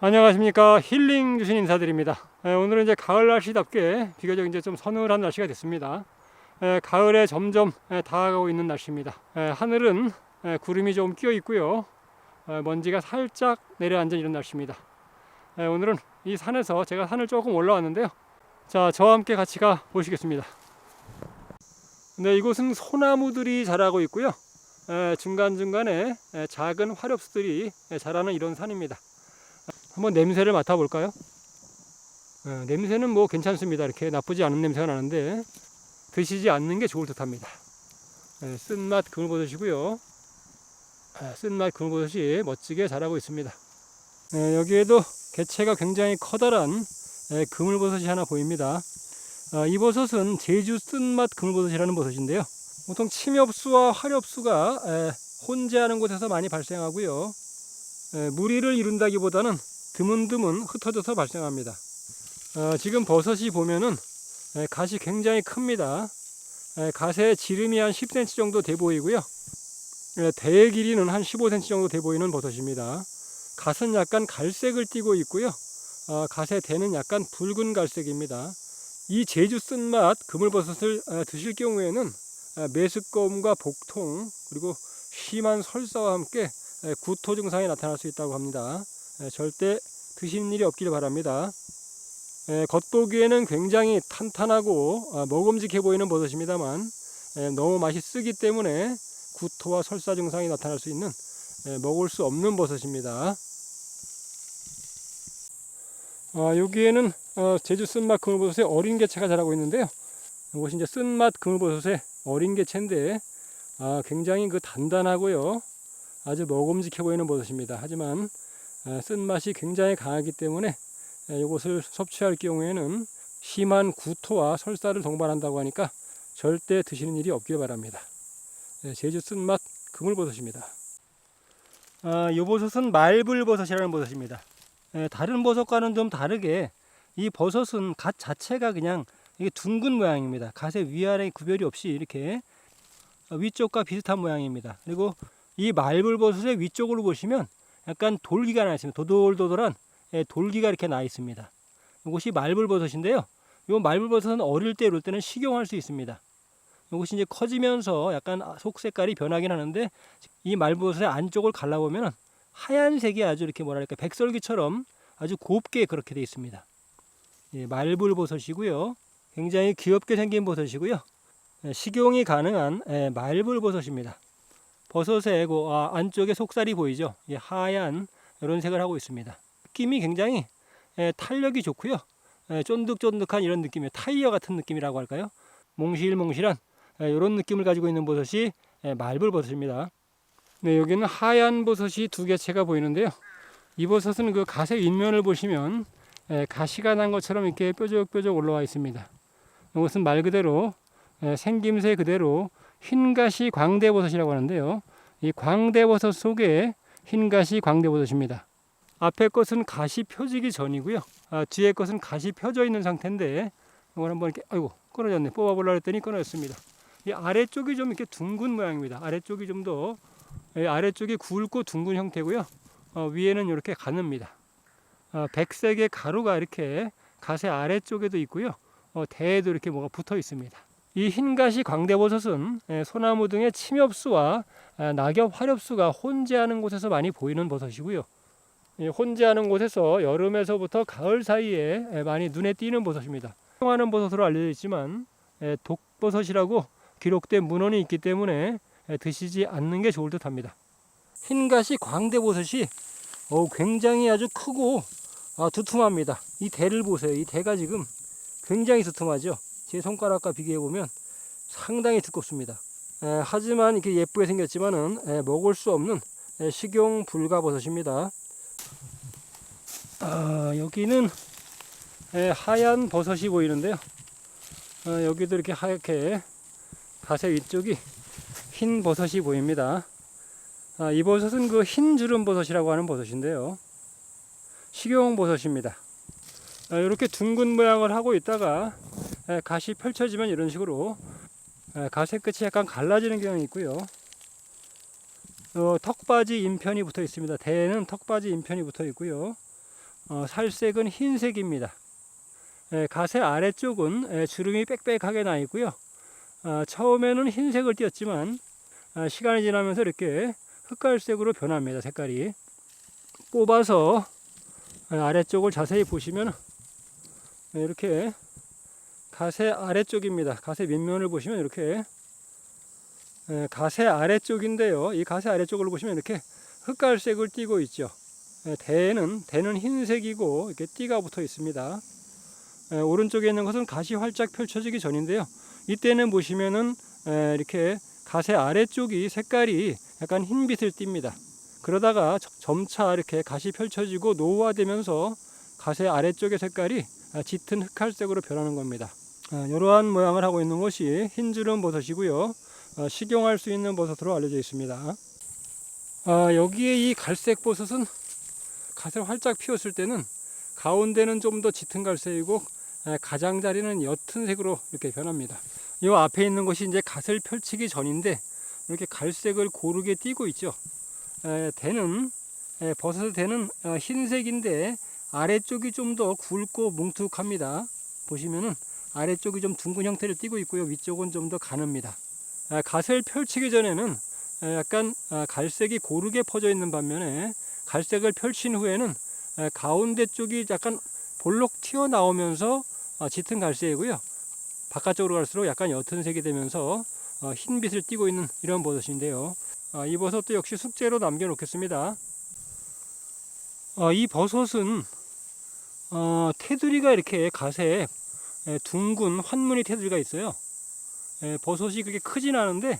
안녕하십니까. 힐링 주신 인사드립니다. 오늘은 이제 가을 날씨답게 비교적 이제 좀 서늘한 날씨가 됐습니다. 가을에 점점 다가가고 있는 날씨입니다. 하늘은 구름이 좀 끼어 있고요. 먼지가 살짝 내려앉은 이런 날씨입니다. 오늘은 이 산에서 제가 산을 조금 올라왔는데요. 자, 저와 함께 같이 가 보시겠습니다. 네, 이곳은 소나무들이 자라고 있고요. 중간중간에 작은 화렵수들이 자라는 이런 산입니다. 한번 냄새를 맡아볼까요? 냄새는 뭐 괜찮습니다. 이렇게 나쁘지 않은 냄새가 나는데 드시지 않는 게 좋을 듯 합니다. 쓴맛 그물버섯이고요. 쓴맛 그물버섯이 멋지게 자라고 있습니다. 여기에도 개체가 굉장히 커다란 그물버섯이 하나 보입니다. 이 버섯은 제주 쓴맛 그물버섯이라는 버섯인데요. 보통 침엽수와 화렵수가 혼재하는 곳에서 많이 발생하고요. 무리를 이룬다기보다는 드문드문 흩어져서 발생합니다. 지금 버섯이 보면은 갓이 굉장히 큽니다. 갓의 지름이 한 10cm 정도 돼 보이고요. 대의 길이는 한 15cm 정도 돼 보이는 버섯입니다. 갓은 약간 갈색을 띠고 있고요. 갓의 대는 약간 붉은 갈색입니다. 이 제주 쓴맛 그물버섯을 드실 경우에는 메스꺼움과 복통 그리고 심한 설사와 함께 구토 증상이 나타날 수 있다고 합니다. 절대 드시는 일이 없기를 바랍니다. 겉보기에는 굉장히 탄탄하고 먹음직해 보이는 버섯입니다만 너무 맛이 쓰기 때문에 구토와 설사 증상이 나타날 수 있는 먹을 수 없는 버섯입니다. 여기에는 제주 쓴맛 그물버섯의 어린 개체가 자라고 있는데요. 이것이 이제 쓴맛 그물버섯의 어린 개체인데 굉장히 단단하고요. 아주 먹음직해 보이는 버섯입니다. 하지만 쓴맛이 굉장히 강하기 때문에 이것을 섭취할 경우에는 심한 구토와 설사를 동반한다고 하니까 절대 드시는 일이 없길 바랍니다. 제주 쓴맛 그물버섯입니다. 이 버섯은 말불버섯이라는 버섯입니다. 다른 버섯과는 좀 다르게 이 버섯은 갓 자체가 그냥 이게 둥근 모양입니다. 갓의 위아래 구별이 없이 이렇게 위쪽과 비슷한 모양입니다. 그리고 이 말불버섯의 위쪽으로 보시면 약간 돌기가 나 있습니다. 도돌도돌한 돌기가 이렇게 나 있습니다. 이것이 말불버섯인데요. 이 말불버섯은 어릴 때 이럴 때는 식용할 수 있습니다. 이것이 이제 커지면서 약간 속 색깔이 변하긴 하는데 이 말불버섯의 안쪽을 갈라보면 하얀색이 아주 이렇게 뭐랄까 백설기처럼 아주 곱게 그렇게 되어 있습니다. 말불버섯이고요. 굉장히 귀엽게 생긴 버섯이고요. 식용이 가능한 말불버섯입니다. 버섯의 안쪽에 속살이 보이죠? 하얀 이런 색을 하고 있습니다. 느낌이 굉장히 탄력이 좋고요. 쫀득쫀득한 이런 느낌이에요. 타이어 같은 느낌이라고 할까요? 몽실몽실한 이런 느낌을 가지고 있는 버섯이 말불버섯입니다. 네, 여기는 하얀 버섯이 두 개체가 보이는데요. 이 버섯은 그 갓의 윗면을 보시면 가시가 난 것처럼 이렇게 뾰족뾰족 올라와 있습니다. 이것은 말 그대로 생김새 그대로 흰가시 광대버섯이라고 하는데요. 이 광대버섯 속에 흰가시 광대버섯입니다. 앞에 것은 가시 펴지기 전이고요. 뒤에 것은 가시 펴져 있는 상태인데 이걸 한번 이렇게 끊어졌네. 뽑아보려고 했더니 끊어졌습니다. 이 아래쪽이 좀 이렇게 둥근 모양입니다. 아래쪽이 좀 더 아래쪽이 굵고 둥근 형태고요. 위에는 이렇게 가늡니다. 백색의 가루가 이렇게 갓의 아래쪽에도 있고요. 대에도 이렇게 뭐가 붙어 있습니다. 이 흰가시 광대버섯은 소나무 등의 침엽수와 낙엽 화렵수가 혼재하는 곳에서 많이 보이는 버섯이고요. 혼재하는 곳에서 여름에서부터 가을 사이에 많이 눈에 띄는 버섯입니다. 사용하는 버섯으로 알려져 있지만 독버섯이라고 기록된 문헌이 있기 때문에 드시지 않는 게 좋을 듯 합니다. 흰가시 광대버섯이 굉장히 아주 크고 두툼합니다. 이 대를 보세요. 이 대가 지금 굉장히 두툼하죠. 제 손가락과 비교해 보면 상당히 두껍습니다. 하지만 이렇게 예쁘게 생겼지만은 먹을 수 없는 식용 불가 버섯입니다. 여기는 하얀 버섯이 보이는데요. 여기도 이렇게 하얗게 갓의 위쪽이 흰 버섯이 보입니다. 이 버섯은 그 흰주름 버섯이라고 하는 버섯인데요. 식용 버섯입니다. 이렇게 둥근 모양을 하고 있다가 갓이 펼쳐지면 이런 식으로 갓의 끝이 약간 갈라지는 경향이 있고요. 턱받이 인편이 붙어 있습니다. 대에는 턱받이 인편이 붙어 있고요. 살색은 흰색입니다. 가세 아래쪽은 주름이 빽빽하게 나 있고요. 처음에는 흰색을 띄었지만 시간이 지나면서 이렇게 흑갈색으로 변합니다. 색깔이. 뽑아서 아래쪽을 자세히 보시면 이렇게 가세 아래쪽입니다. 가세 밑면을 보시면 이렇게 가세 아래쪽인데요. 이 가세 아래쪽을 보시면 이렇게 흑갈색을 띠고 있죠. 대는 흰색이고 이렇게 띠가 붙어 있습니다. 오른쪽에 있는 것은 갓이 활짝 펼쳐지기 전인데요. 이때는 보시면은 이렇게 가세 아래쪽이 색깔이 약간 흰빛을 띱니다. 그러다가 점차 이렇게 갓이 펼쳐지고 노후화되면서 가세 아래쪽의 색깔이 짙은 흑갈색으로 변하는 겁니다. 이러한 모양을 하고 있는 것이 흰주름 버섯이고요. 식용할 수 있는 버섯으로 알려져 있습니다. 여기에 이 갈색 버섯은 갓을 활짝 피웠을 때는 가운데는 좀 더 짙은 갈색이고 가장자리는 옅은 색으로 이렇게 변합니다. 이 앞에 있는 것이 이제 갓을 펼치기 전인데 이렇게 갈색을 고르게 띠고 있죠. 버섯의 대는 흰색인데 아래쪽이 좀 더 굵고 뭉툭합니다. 보시면은 아래쪽이 좀 둥근 형태를 띠고 있고요. 위쪽은 좀 더 가늡니다. 갓을 펼치기 전에는 약간 갈색이 고르게 퍼져 있는 반면에 갈색을 펼친 후에는 가운데 쪽이 약간 볼록 튀어나오면서 짙은 갈색이고요. 바깥쪽으로 갈수록 약간 옅은 색이 되면서 흰빛을 띠고 있는 이런 버섯인데요. 이 버섯도 역시 숙제로 남겨놓겠습니다. 이 버섯은 테두리가 이렇게 갓에 둥근 환무늬 테두리가 있어요. 버섯이 그렇게 크진 않은데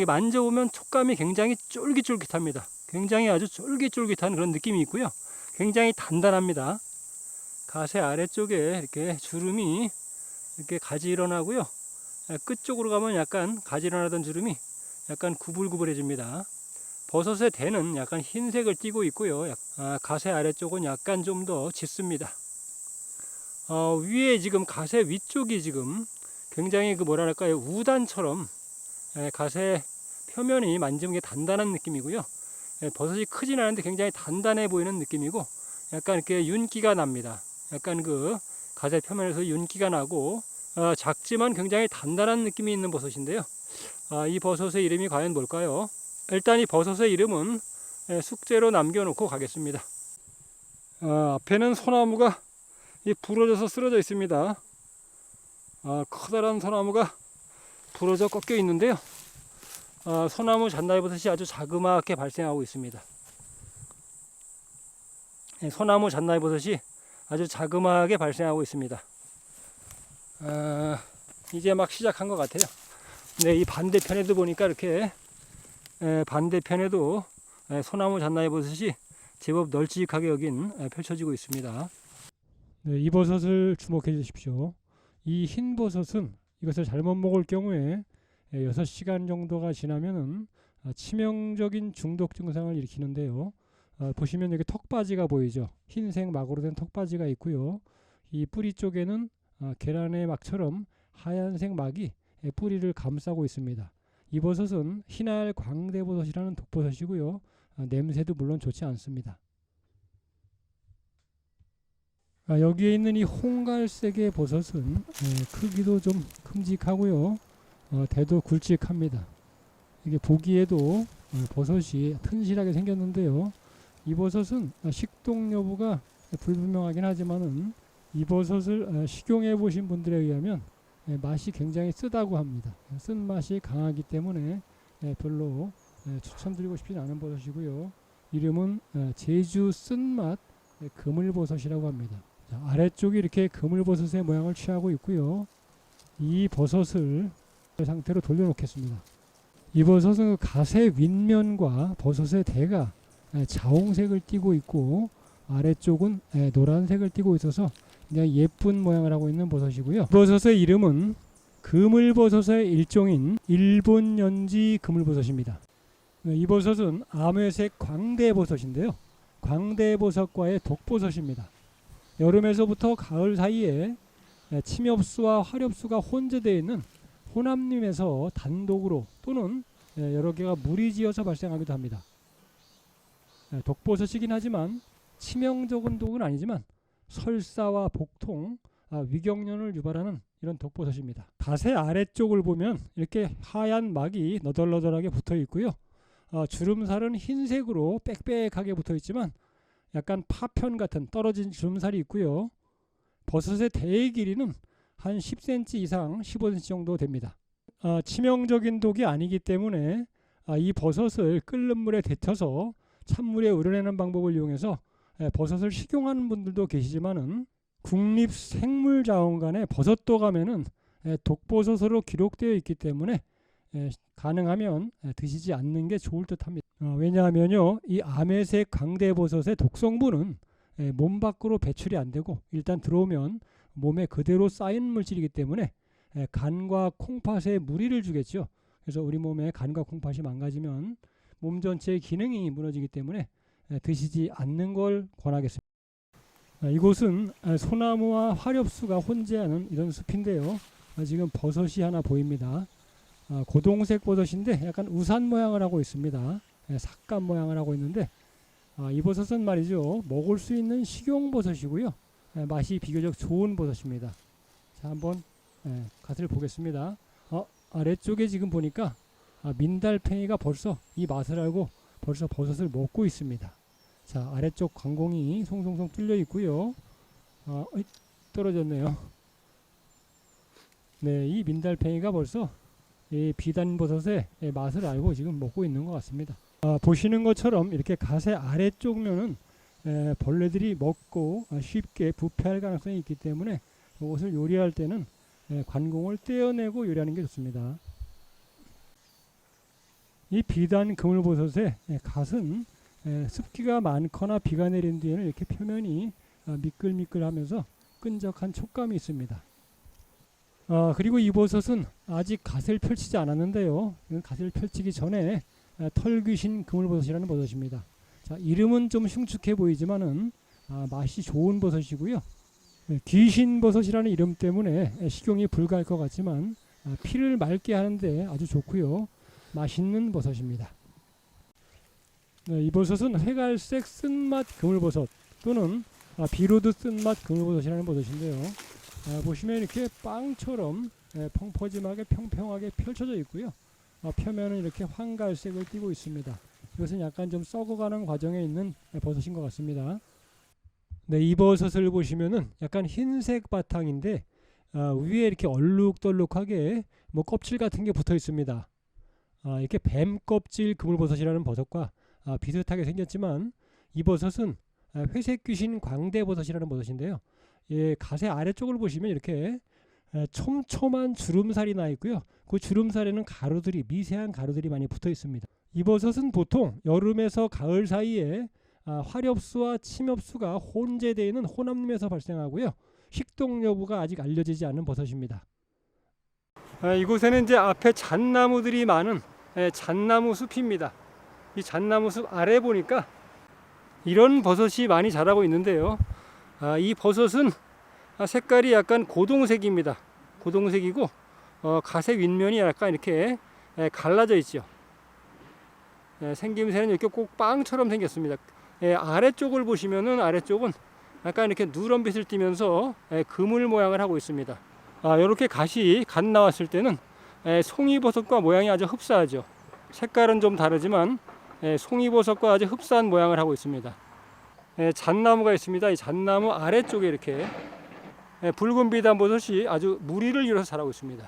만져보면 촉감이 굉장히 쫄깃쫄깃합니다. 굉장히 아주 쫄깃쫄깃한 그런 느낌이 있고요. 굉장히 단단합니다. 갓의 아래쪽에 이렇게 주름이 이렇게 가지런하고요. 끝쪽으로 가면 약간 가지런하던 주름이 약간 구불구불해집니다. 버섯의 대는 약간 흰색을 띠고 있고요. 갓의 아래쪽은 약간 좀 더 짙습니다. 위에 지금 갓의 위쪽이 지금 굉장히 뭐랄까요, 우단처럼 갓의 표면이 만지는 게 단단한 느낌이고요. 버섯이 크진 않은데 굉장히 단단해 보이는 느낌이고 약간 이렇게 윤기가 납니다. 약간 그 갓의 표면에서 윤기가 나고 작지만 굉장히 단단한 느낌이 있는 버섯인데요. 이 버섯의 이름이 과연 뭘까요? 일단 이 버섯의 이름은 숙제로 남겨놓고 가겠습니다. 앞에는 소나무가 부러져서 쓰러져 있습니다. 커다란 소나무가 부러져 꺾여 있는데요. 소나무 잣나이버섯이 아주 자그마하게 발생하고 있습니다. 소나무 잣나이버섯이 아주 자그마하게 발생하고 있습니다. 이제 막 시작한 것 같아요. 네, 이 반대편에도 보니까 이렇게 반대편에도 소나무 잣나이버섯이 제법 널찍하게 여긴 펼쳐지고 있습니다. 네, 이 버섯을 주목해 주십시오. 이 흰 버섯은 이것을 잘못 먹을 경우에 6시간 정도가 지나면은 치명적인 중독 증상을 일으키는데요. 보시면 여기 턱받이가 보이죠. 흰색 막으로 된 턱받이가 있고요. 이 뿌리 쪽에는 계란의 막처럼 하얀색 막이 뿌리를 감싸고 있습니다. 이 버섯은 흰알 광대버섯이라는 독버섯이고요. 냄새도 물론 좋지 않습니다. 여기에 있는 이 홍갈색의 버섯은 크기도 좀 큼직하고요. 대도 굵직합니다. 이게 보기에도 버섯이 튼실하게 생겼는데요. 이 버섯은 식동 여부가 불분명하긴 하지만은 이 버섯을 식용해 보신 분들에 의하면 맛이 굉장히 쓰다고 합니다. 쓴맛이 강하기 때문에 별로 추천드리고 싶지 않은 버섯이고요. 이름은 제주 쓴맛 그물버섯이라고 합니다. 자, 아래쪽이 이렇게 그물버섯의 모양을 취하고 있고요. 이 버섯을 상태로 돌려놓겠습니다. 이 버섯은 갓의 윗면과 버섯의 대가 자홍색을 띠고 있고 아래쪽은 노란색을 띠고 있어서 그냥 예쁜 모양을 하고 있는 버섯이고요. 버섯의 이름은 그물버섯의 일종인 일본 연지 그물버섯입니다. 이 버섯은 암회색 광대버섯인데요. 광대버섯과의 독버섯입니다. 여름에서부터 가을 사이에 침엽수와 화렵수가 혼재되어 있는 혼합림에서 단독으로 또는 여러 개가 무리지어서 발생하기도 합니다. 독버섯이긴 하지만 치명적인 독은 아니지만 설사와 복통, 위경련을 유발하는 이런 독버섯입니다. 가세 아래쪽을 보면 이렇게 하얀 막이 너덜너덜하게 붙어 있고요. 주름살은 흰색으로 빽빽하게 붙어 있지만 약간 파편 같은 떨어진 주름살이 있고요. 버섯의 대의 길이는 한 10cm 이상 15cm 정도 됩니다. 치명적인 독이 아니기 때문에 이 버섯을 끓는 물에 데쳐서 찬물에 우려내는 방법을 이용해서 버섯을 식용하는 분들도 계시지만은 국립생물자원관의 버섯도감에는 독버섯으로 기록되어 있기 때문에 가능하면 드시지 않는 게 좋을 듯합니다. 왜냐하면요, 이 아메색 광대버섯의 독성분은 몸 밖으로 배출이 안 되고 일단 들어오면 몸에 그대로 쌓인 물질이기 때문에 간과 콩팥에 무리를 주겠죠. 그래서 우리 몸에 간과 콩팥이 망가지면 몸 전체의 기능이 무너지기 때문에 드시지 않는 걸 권하겠습니다. 이곳은 소나무와 화렵수가 혼재하는 이런 숲인데요. 지금 버섯이 하나 보입니다. 고동색 버섯인데 약간 우산 모양을 하고 있습니다. 삭감 모양을 하고 있는데 이 버섯은 말이죠, 먹을 수 있는 식용버섯이고요. 맛이 비교적 좋은 버섯입니다. 자, 한번 갓을 보겠습니다. 아래쪽에 지금 보니까 민달팽이가 벌써 이 맛을 알고 벌써 버섯을 먹고 있습니다. 자, 아래쪽 관공이 송송송 뚫려 있고요. 떨어졌네요. 네, 이 민달팽이가 벌써 이 비단버섯의 맛을 알고 지금 먹고 있는 것 같습니다. 보시는 것처럼 이렇게 가세 아래쪽 면은 벌레들이 먹고 쉽게 부패할 가능성이 있기 때문에 이것을 요리할 때는 관공을 떼어내고 요리하는 게 좋습니다. 이 비단 그물버섯의 갓은 습기가 많거나 비가 내린 뒤에는 이렇게 표면이 미끌미끌하면서 끈적한 촉감이 있습니다. 그리고 이 버섯은 아직 갓을 펼치지 않았는데요. 갓을 펼치기 전에 털귀신 그물버섯이라는 버섯입니다. 자, 이름은 좀 흉측해 보이지만은 맛이 좋은 버섯이고요. 귀신버섯이라는 이름 때문에 식용이 불가할 것 같지만 피를 맑게 하는데 아주 좋고요. 맛있는 버섯입니다. 이 버섯은 회갈색 쓴맛 그물버섯 또는 비로드 쓴맛 그물버섯이라는 버섯인데요. 보시면 이렇게 빵처럼 펑퍼짐하게 평평하게 펼쳐져 있고요. 표면은 이렇게 황갈색을 띠고 있습니다. 이것은 약간 좀 썩어가는 과정에 있는 버섯인 것 같습니다. 네, 이 버섯을 보시면은 약간 흰색 바탕인데 위에 이렇게 얼룩덜룩하게 껍질 같은 게 붙어 있습니다. 이렇게 뱀 껍질 그물버섯이라는 버섯과 비슷하게 생겼지만 이 버섯은 회색 귀신 광대버섯이라는 버섯인데요. 갓의 아래쪽을 보시면 이렇게 촘촘한 주름살이 나 있고요. 그 주름살에는 가루들이 미세한 가루들이 많이 붙어 있습니다. 이 버섯은 보통 여름에서 가을 사이에 화렵수와 침엽수가 혼재되어 있는 혼합림에서 발생하고요. 식동 여부가 아직 알려지지 않은 버섯입니다. 이곳에는 이제 앞에 잣나무들이 많은 잣나무 숲입니다. 이 잣나무 숲 아래 보니까 이런 버섯이 많이 자라고 있는데요. 이 버섯은 색깔이 약간 고동색입니다. 고동색이고 갓의 윗면이 약간 이렇게 갈라져 있죠. 생김새는 이렇게 꼭 빵처럼 생겼습니다. 아래쪽을 보시면은 아래쪽은 약간 이렇게 누런빛을 띠면서 그물 모양을 하고 있습니다. 이렇게 갓 나왔을 때는 송이버섯과 모양이 아주 흡사하죠. 색깔은 좀 다르지만 송이버섯과 아주 흡사한 모양을 하고 있습니다. 잣나무가 있습니다. 이 잣나무 아래쪽에 이렇게 붉은 비단버섯이 아주 무리를 이뤄서 자라고 있습니다.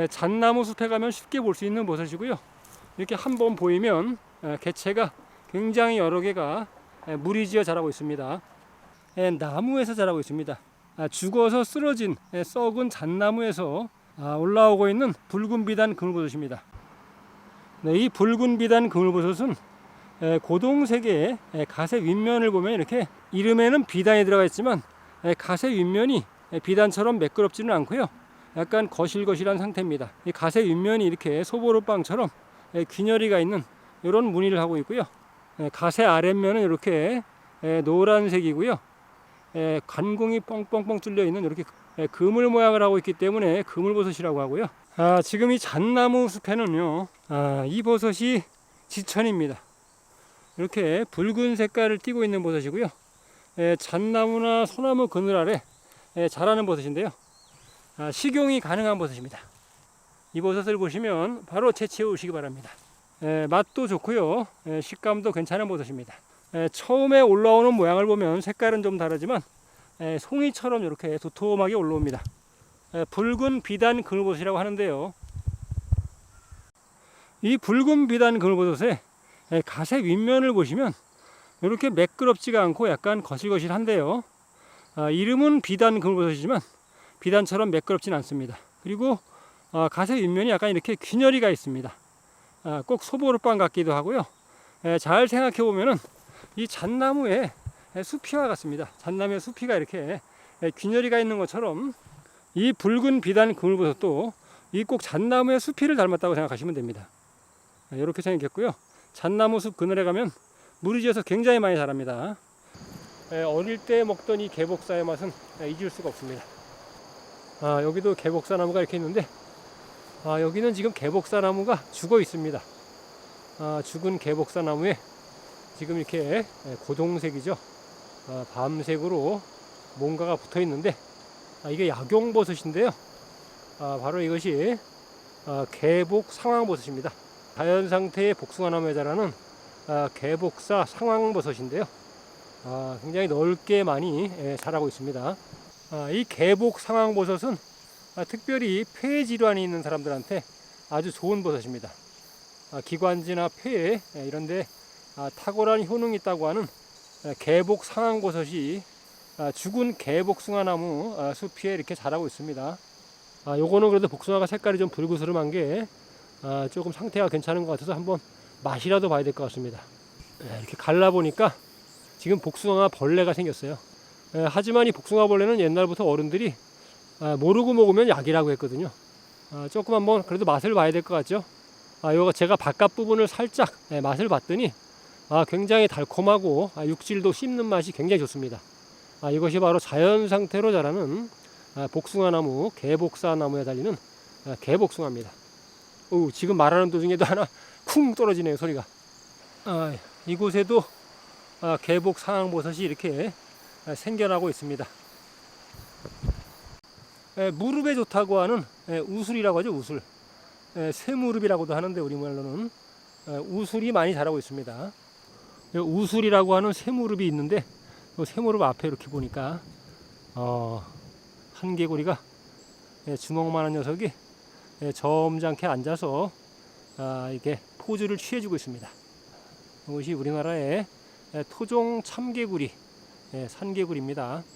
잣나무 숲에 가면 쉽게 볼 수 있는 버섯이고요. 이렇게 한번 보이면 개체가 굉장히 여러 개가 무리지어 자라고 있습니다. 나무에서 자라고 있습니다. 죽어서 쓰러진 썩은 잣나무에서 올라오고 있는 붉은 비단 그물버섯입니다. 이 붉은 비단 그물버섯은 고동색의 갓의 윗면을 보면 이렇게 이름에는 비단이 들어가 있지만 갓의 윗면이 비단처럼 매끄럽지는 않고요. 약간 거실거실한 상태입니다. 이 갓의 윗면이 이렇게 소보루빵처럼 균열이가 있는 이런 무늬를 하고 있고요. 갓의 아랫면은 이렇게 노란색이고요. 관공이 뻥뻥뻥 뚫려 있는 이렇게 그물 모양을 하고 있기 때문에 그물버섯이라고 하고요. 지금 이 잣나무 숲에는요, 이 버섯이 지천입니다. 이렇게 붉은 색깔을 띠고 있는 버섯이고요. 잣나무나 소나무 그늘 아래 자라는 버섯인데요. 식용이 가능한 버섯입니다. 이 버섯을 보시면 바로 채취해 오시기 바랍니다. 맛도 좋고요. 식감도 괜찮은 버섯입니다. 처음에 올라오는 모양을 보면 색깔은 좀 다르지만 송이처럼 이렇게 도톰하게 올라옵니다. 붉은 비단 그늘버섯이라고 하는데요. 이 붉은 비단 그늘버섯의 가세 윗면을 보시면 이렇게 매끄럽지가 않고 약간 거실거실한데요. 이름은 비단 그늘버섯이지만 비단처럼 매끄럽진 않습니다. 그리고 가세 윗면이 약간 이렇게 균열이가 있습니다. 꼭 소보루빵 같기도 하고요. 잘 생각해 보면은 이 잣나무에 수피와 같습니다. 잣나무에 수피가 이렇게 균열이가 있는 것처럼 이 붉은 비단 그늘버섯도 이 꼭 잣나무의 수피를 닮았다고 생각하시면 됩니다. 이렇게 생겼고요. 잣나무 숲 그늘에 가면 물이 지어서 굉장히 많이 자랍니다. 어릴 때 먹던 이 개복사의 맛은 잊을 수가 없습니다. 여기도 개복사 나무가 이렇게 있는데 여기는 지금 개복사 나무가 죽어 있습니다. 죽은 개복사 나무에 지금 이렇게 고동색이죠. 밤색으로 뭔가가 붙어 있는데 이게 약용버섯인데요. 바로 이것이 개복 상황버섯입니다. 자연 상태의 복숭아나무에 자라는 개복사 상황버섯인데요. 굉장히 넓게 많이 자라고 있습니다. 이 개복 상황버섯은 특별히 폐 질환이 있는 사람들한테 아주 좋은 버섯입니다. 기관지나 폐 이런데 탁월한 효능이 있다고 하는 개복 상황버섯이 죽은 개복숭아나무 숲에 이렇게 자라고 있습니다. 요거는 그래도 복숭아가 색깔이 좀 붉으스름한 게 조금 상태가 괜찮은 것 같아서 한번 맛이라도 봐야 될 것 같습니다. 이렇게 갈라보니까 지금 복숭아 벌레가 생겼어요. 하지만 이 복숭아 벌레는 옛날부터 어른들이 모르고 먹으면 약이라고 했거든요. 조금 한번 그래도 맛을 봐야 될 것 같죠. 요거 제가 바깥 부분을 살짝 맛을 봤더니 굉장히 달콤하고 육질도 씹는 맛이 굉장히 좋습니다. 이것이 바로 자연 상태로 자라는 복숭아나무, 개복사나무에 달리는 개복숭아입니다. 지금 말하는 도중에도 하나 쿵 떨어지네요, 소리가. 이곳에도 개복 상황버섯이 이렇게 생겨나고 있습니다. 무릎에 좋다고 하는 우술이라고 하죠, 우술. 쇠무릎이라고도 하는데 우리말로는 우술이 많이 자라고 있습니다. 우술이라고 하는 쇠무릎이 있는데 쇠무릎 앞에 이렇게 보니까 한 개구리가 주먹만한 녀석이 점잖게 앉아서 이렇게 포즈를 취해주고 있습니다. 이것이 우리나라의 토종 참개구리, 산개구리입니다.